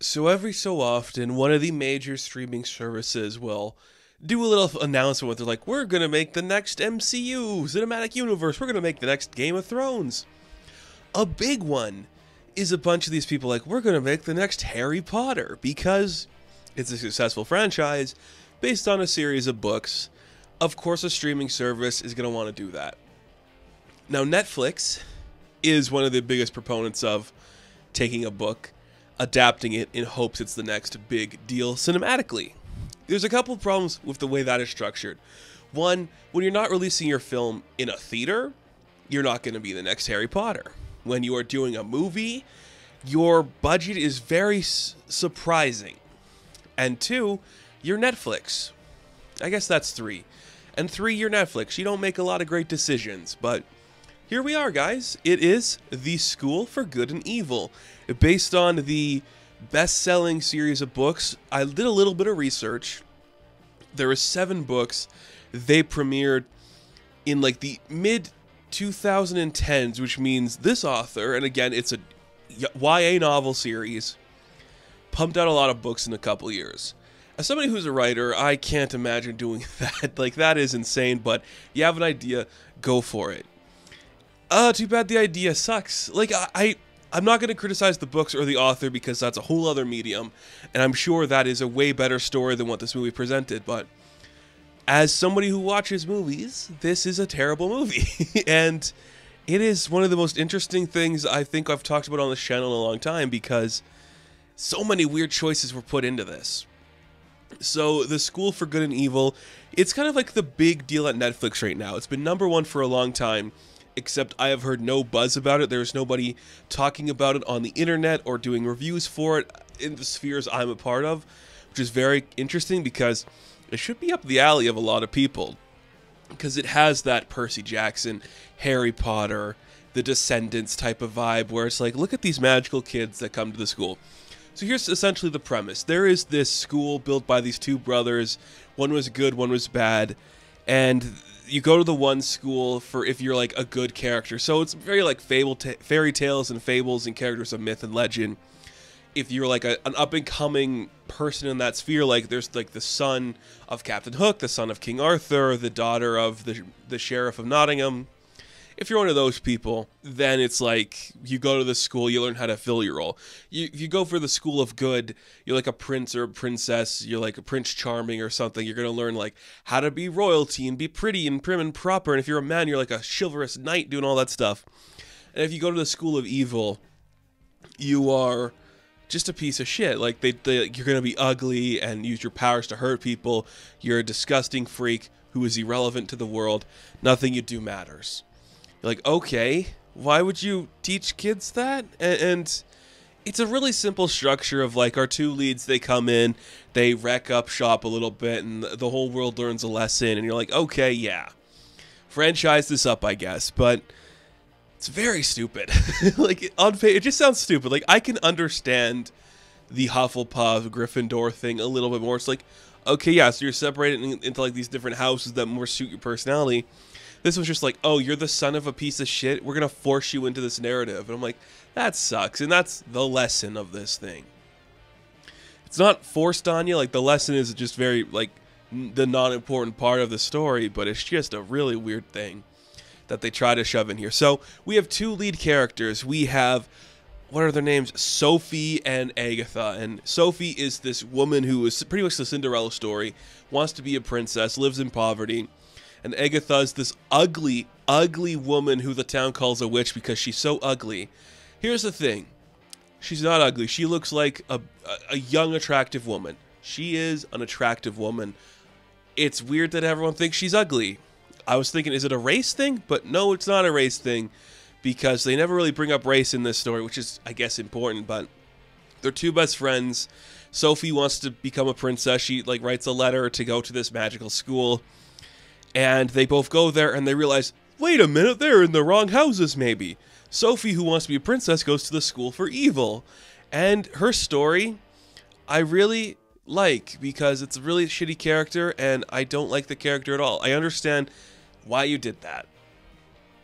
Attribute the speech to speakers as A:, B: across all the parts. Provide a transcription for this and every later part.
A: So every so often, one of the major streaming services will do a little announcement where they're like, we're going to make the next MCU, Cinematic Universe, we're going to make the next Game of Thrones. A big one is a bunch of these people like, we're going to make the next Harry Potter, because it's a successful franchise based on a series of books. Of course, a streaming service is going to want to do that. Now, Netflix is one of the biggest proponents of taking a book, adapting it in hopes it's the next big deal cinematically. There's a couple problems with the way that is structured. One, when you're not releasing your film in a theater, you're not going to be the next Harry Potter. When you are doing a movie, your budget is very surprising. And two, you're Netflix. I guess that's three. And three, you're Netflix. You don't make a lot of great decisions, but here we are, guys. It is The School for Good and Evil. Based on the best-selling series of books, I did a little bit of research. There are 7 books. They premiered in like the mid-2010s, which means this author, and again, it's a YA novel series, pumped out a lot of books in a couple years. As somebody who's a writer, I can't imagine doing that. Like, that is insane, but you have an idea, go for it. Too bad the idea sucks. Like, I'm not going to criticize the books or the author because that's a whole other medium, and I'm sure that is a way better story than what this movie presented, but as somebody who watches movies, this is a terrible movie, and it is one of the most interesting things I think I've talked about on this channel in a long time because so many weird choices were put into this. So, The School for Good and Evil, it's kind of like the big deal at Netflix right now. It's been #1 for a long time, except I have heard no buzz about it. There's nobody talking about it on the internet or doing reviews for it in the spheres I'm a part of, which is very interesting because it should be up the alley of a lot of people, because it has that Percy Jackson, Harry Potter, The Descendants type of vibe where it's like, look at these magical kids that come to the school. So here's essentially the premise. There is this school built by these 2 brothers. One was good, one was bad. And you go to the one school for if you're like a good character. So it's very like fairy tales and fables and characters of myth and legend. If you're like an up-and-coming person in that sphere, like there's like the son of Captain Hook, the son of King Arthur, the daughter of the Sheriff of Nottingham. If you're one of those people, then it's like you go to the school, you learn how to fill your role. You go for the school of good, you're like a prince or a princess, you're like a Prince Charming or something. You're going to learn like how to be royalty and be pretty and prim and proper. And if you're a man, you're like a chivalrous knight doing all that stuff. And if you go to the school of evil, you are just a piece of shit. Like you're going to be ugly and use your powers to hurt people. You're a disgusting freak who is irrelevant to the world. Nothing you do matters. Like, okay, why would you teach kids that? And it's a really simple structure of like our 2 leads, they come in, they wreck up shop a little bit, and the whole world learns a lesson, and you're like, okay, yeah, franchise this up, I guess, but it's very stupid. Like, it just sounds stupid. Like, I can understand the Hufflepuff, Gryffindor thing a little bit more. It's like, okay, yeah, so you're separated into like these different houses that more suit your personality. This was just like, oh, you're the son of a piece of shit. We're going to force you into this narrative. And I'm like, that sucks. And that's the lesson of this thing. It's not forced on you. Like, the lesson is just very, like, the non-important part of the story. But it's just a really weird thing that they try to shove in here. So, we have 2 lead characters. We have, what are their names? Sophie and Agatha. And Sophie is this woman who is pretty much the Cinderella story. Wants to be a princess. Lives in poverty. And Agatha is this ugly, ugly woman who the town calls a witch because she's so ugly. Here's the thing. She's not ugly. She looks like a young, attractive woman. She is an attractive woman. It's weird that everyone thinks she's ugly. I was thinking, is it a race thing? But no, it's not a race thing because they never really bring up race in this story, which is, I guess, important. But they're 2 best friends. Sophie wants to become a princess. She like writes a letter to go to this magical school. And they both go there and they realize, wait a minute, they're in the wrong houses maybe. Sophie, who wants to be a princess, goes to the school for evil. And her story, I really like because it's a really shitty character and I don't like the character at all. I understand why you did that.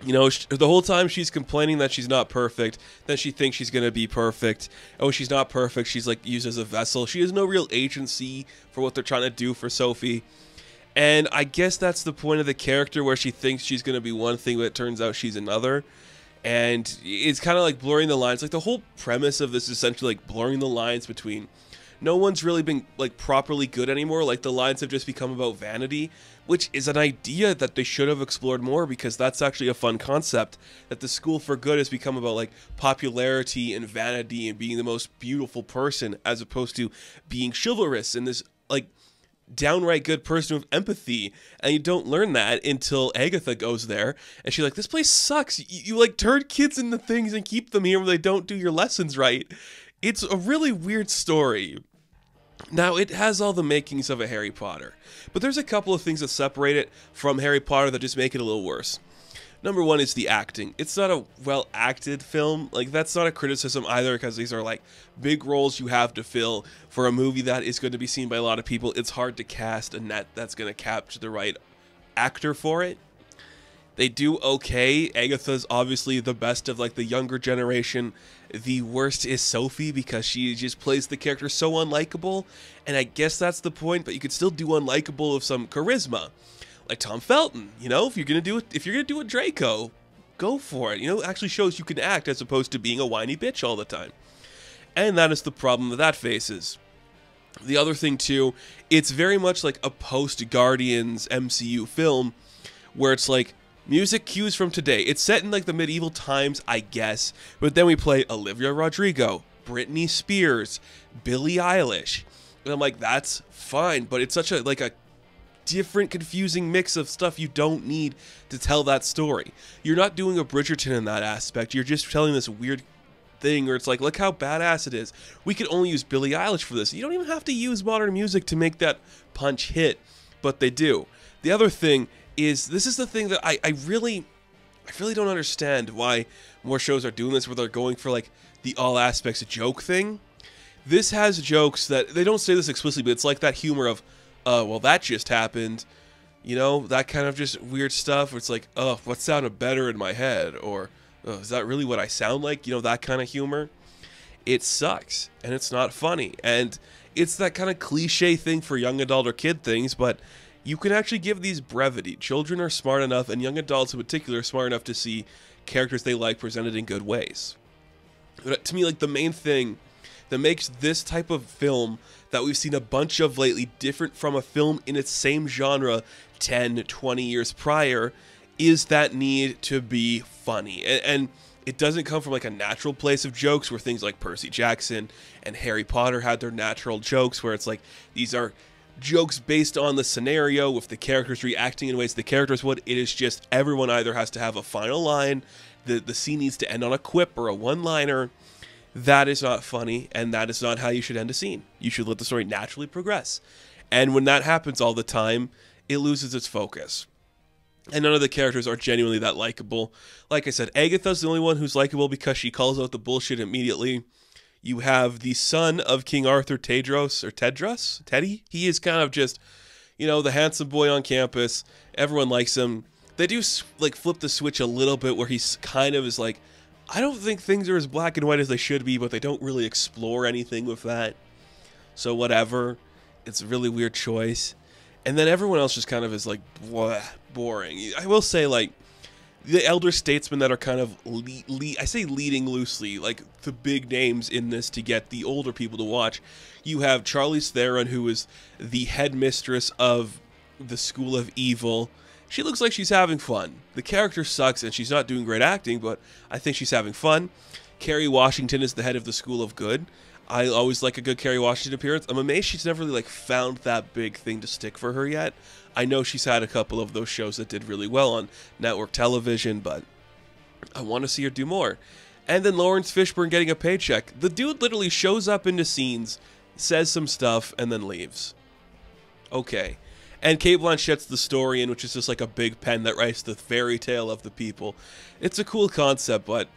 A: You know, the whole time she's complaining that she's not perfect, then she thinks she's going to be perfect. Oh, she's not perfect. She's like used as a vessel. She has no real agency for what they're trying to do for Sophie. And I guess that's the point of the character, where she thinks she's going to be one thing, but it turns out she's another. And it's kind of like blurring the lines. Like, the whole premise of this is essentially like blurring the lines between, no one's really been like properly good anymore. Like, the lines have just become about vanity, which is an idea that they should have explored more, because that's actually a fun concept, that the school for good has become about like popularity and vanity and being the most beautiful person, as opposed to being chivalrous and this like downright good person with empathy. And you don't learn that until Agatha goes there and she's like, this place sucks. You like turn kids into things and keep them here when they don't do your lessons right. It's a really weird story. Now, it has all the makings of a Harry Potter, but there's a couple of things that separate it from Harry Potter that just make it a little worse. Number one is the acting. It's not a well-acted film. Like, that's not a criticism either, because these are like big roles you have to fill for a movie that is going to be seen by a lot of people. It's hard to cast a net that's going to capture the right actor for it. They do okay. Agatha's obviously the best of like the younger generation. The worst is Sophie, because she just plays the character so unlikable, and I guess that's the point, but you could still do unlikable with some charisma. Like Tom Felton, you know, if you're gonna do a Draco, go for it. You know, it actually shows you can act, as opposed to being a whiny bitch all the time. And that is the problem that faces. The other thing too, it's very much like a post-Guardians MCU film, where it's like music cues from today. It's set in like the medieval times, I guess, but then we play Olivia Rodrigo, Britney Spears, Billie Eilish, and I'm like, that's fine, but it's such a like a different, confusing mix of stuff you don't need to tell that story. You're not doing a Bridgerton in that aspect. You're just telling this weird thing where it's like, look how badass it is. We could only use Billie Eilish for this. You don't even have to use modern music to make that punch hit, but they do. The other thing is, this is the thing that I really don't understand why more shows are doing this, where they're going for like the all aspects joke thing. This has jokes that, they don't say this explicitly, but it's like that humor of, well, that just happened. You know, that kind of just weird stuff where it's like, oh, what sounded better in my head? Or, oh, is that really what I sound like? You know, that kind of humor. It sucks, and it's not funny. And it's that kind of cliche thing for young adult or kid things, but you can actually give these brevity. Children are smart enough, and young adults in particular are smart enough to see characters they like presented in good ways. But to me, like, the main thing that makes this type of film that we've seen a bunch of lately different from a film in its same genre 10, 20 years prior is that need to be funny. And it doesn't come from like a natural place of jokes, where things like Percy Jackson and Harry Potter had their natural jokes, where it's like, these are jokes based on the scenario with the characters reacting in ways the characters would. It is just everyone either has to have a final line, the scene needs to end on a quip or a one-liner. That is not funny, and that is not how you should end a scene. You should let the story naturally progress. And when that happens all the time, it loses its focus. And none of the characters are genuinely that likable. Like I said, Agatha's the only one who's likable because she calls out the bullshit immediately. You have the son of King Arthur, Teddy? He is kind of just, you know, the handsome boy on campus. Everyone likes him. They do like flip the switch a little bit, where he's kind of is like, I don't think things are as black and white as they should be, but they don't really explore anything with that. So whatever. It's a really weird choice. And then everyone else just kind of is like, blah, boring. I will say, like, the elder statesmen that are kind of, I say leading loosely, like the big names in this to get the older people to watch. You have Charlize Theron, who is the headmistress of the School of Evil. She looks like she's having fun. The character sucks, and she's not doing great acting, but I think she's having fun. Kerry Washington is the head of the School of Good. I always like a good Kerry Washington appearance. I'm amazed she's never really like found that big thing to stick for her yet. I know she's had a couple of those shows that did really well on network television, but I want to see her do more. And then Lawrence Fishburne getting a paycheck. The dude literally shows up into scenes, says some stuff, and then leaves. Okay. And Cate Blanchett's the Historian, which is just like a big pen that writes the fairy tale of the people. It's a cool concept, but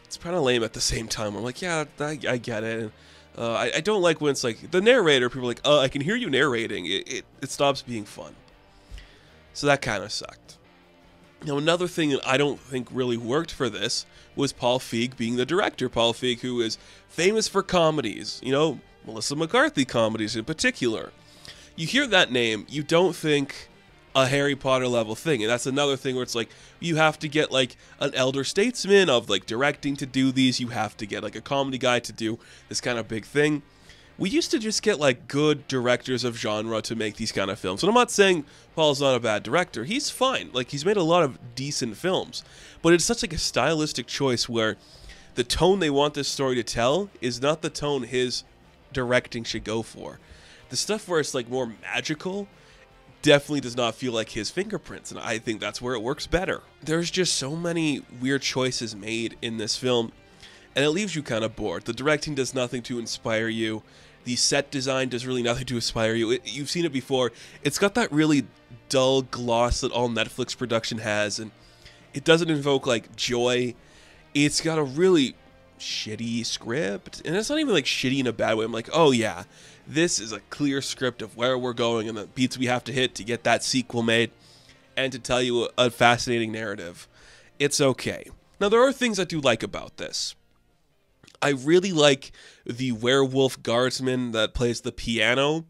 A: it's kind of lame at the same time. I'm like, yeah, I get it. I don't like when it's like the narrator, people are like, I can hear you narrating. It stops being fun. So that kind of sucked. Now, another thing that I don't think really worked for this was Paul Feig being the director. Paul Feig, who is famous for comedies, you know, Melissa McCarthy comedies in particular. You hear that name, you don't think a Harry Potter level thing. And that's another thing where it's like, you have to get like an elder statesman of like directing to do these. You have to get like a comedy guy to do this kind of big thing. We used to just get like good directors of genre to make these kind of films. And I'm not saying Paul's not a bad director. He's fine. Like, he's made a lot of decent films. But it's such like a stylistic choice where the tone they want this story to tell is not the tone his directing should go for. The stuff where it's like more magical definitely does not feel like his fingerprints, and I think that's where it works better. There's just so many weird choices made in this film, and it leaves you kind of bored. The directing does nothing to inspire you. The set design does really nothing to inspire you. You've seen it before. It's got that really dull gloss that all Netflix production has, and it doesn't invoke like joy. It's got a really shitty script, and it's not even like shitty in a bad way. I'm like, oh yeah, this is a clear script of where we're going and the beats we have to hit to get that sequel made and to tell you a fascinating narrative. It's okay. Now, there are things I do like about this. I really like the werewolf guardsman that plays the piano.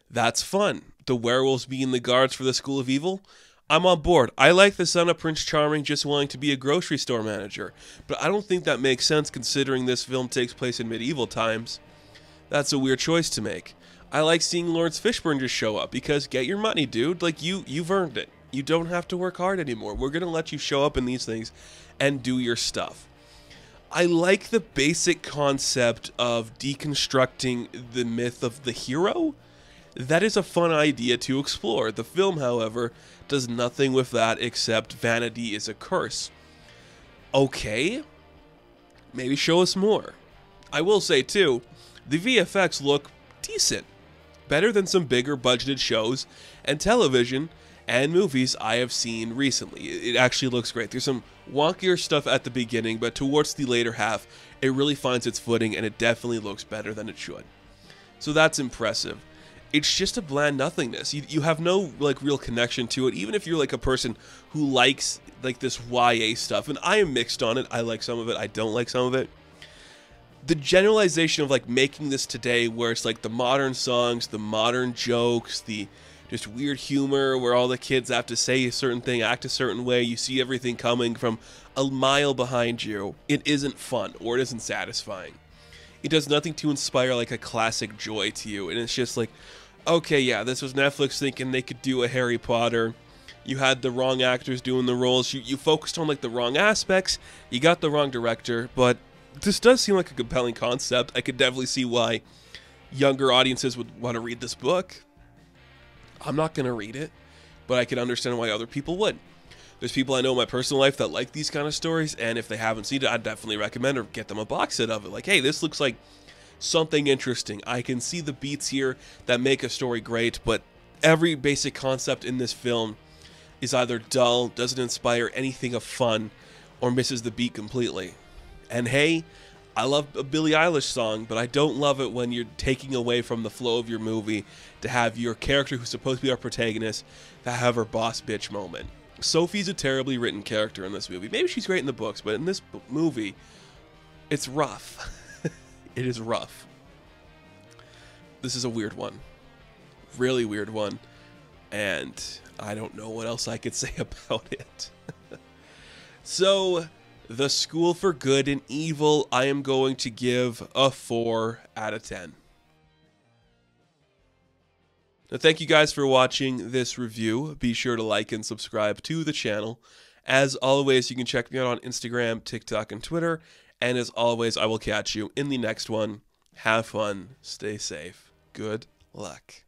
A: That's fun. The werewolves being the guards for the School of Evil. I'm on board. I like the son of Prince Charming just wanting to be a grocery store manager, but I don't think that makes sense considering this film takes place in medieval times. That's a weird choice to make. I like seeing Lawrence Fishburne just show up because get your money, dude. Like, you've earned it. You don't have to work hard anymore. We're going to let you show up in these things and do your stuff. I like the basic concept of deconstructing the myth of the hero. That is a fun idea to explore. The film, however, does nothing with that except vanity is a curse. Okay, maybe show us more. I will say, too, the VFX look decent. Better than some bigger budgeted shows and television and movies I have seen recently. It actually looks great. There's some wonkier stuff at the beginning, but towards the later half, it really finds its footing and it definitely looks better than it should. So that's impressive. It's just a bland nothingness. You have no like real connection to it, even if you're like a person who likes like this YA stuff. And I am mixed on it. I like some of it. I don't like some of it. The generalization of like making this today where it's like the modern songs, the modern jokes, the just weird humor where all the kids have to say a certain thing, act a certain way, you see everything coming from a mile behind you. It isn't fun or it isn't satisfying. It does nothing to inspire like a classic joy to you, and it's just like, okay, yeah, this was Netflix thinking they could do a Harry Potter. You had the wrong actors doing the roles. You focused on like the wrong aspects. You got the wrong director, but this does seem like a compelling concept. I could definitely see why younger audiences would want to read this book. I'm not going to read it, but I can understand why other people would. There's people I know in my personal life that like these kind of stories, and if they haven't seen it, I'd definitely recommend or get them a box set of it. Like, hey, this looks like something interesting. I can see the beats here that make a story great, but every basic concept in this film is either dull, doesn't inspire anything of fun, or misses the beat completely. And hey, I love a Billie Eilish song, but I don't love it when you're taking away from the flow of your movie to have your character who's supposed to be our protagonist to have her boss bitch moment. Sophie's a terribly written character in this movie. Maybe she's great in the books, but in this movie, it's rough. It is rough. This is a weird one. Really weird one. And I don't know what else I could say about it. So, The School for Good and Evil, I am going to give a 4 out of 10. Now, thank you guys for watching this review. Be sure to like and subscribe to the channel. As always, you can check me out on Instagram, TikTok, and Twitter. And as always, I will catch you in the next one. Have fun. Stay safe. Good luck.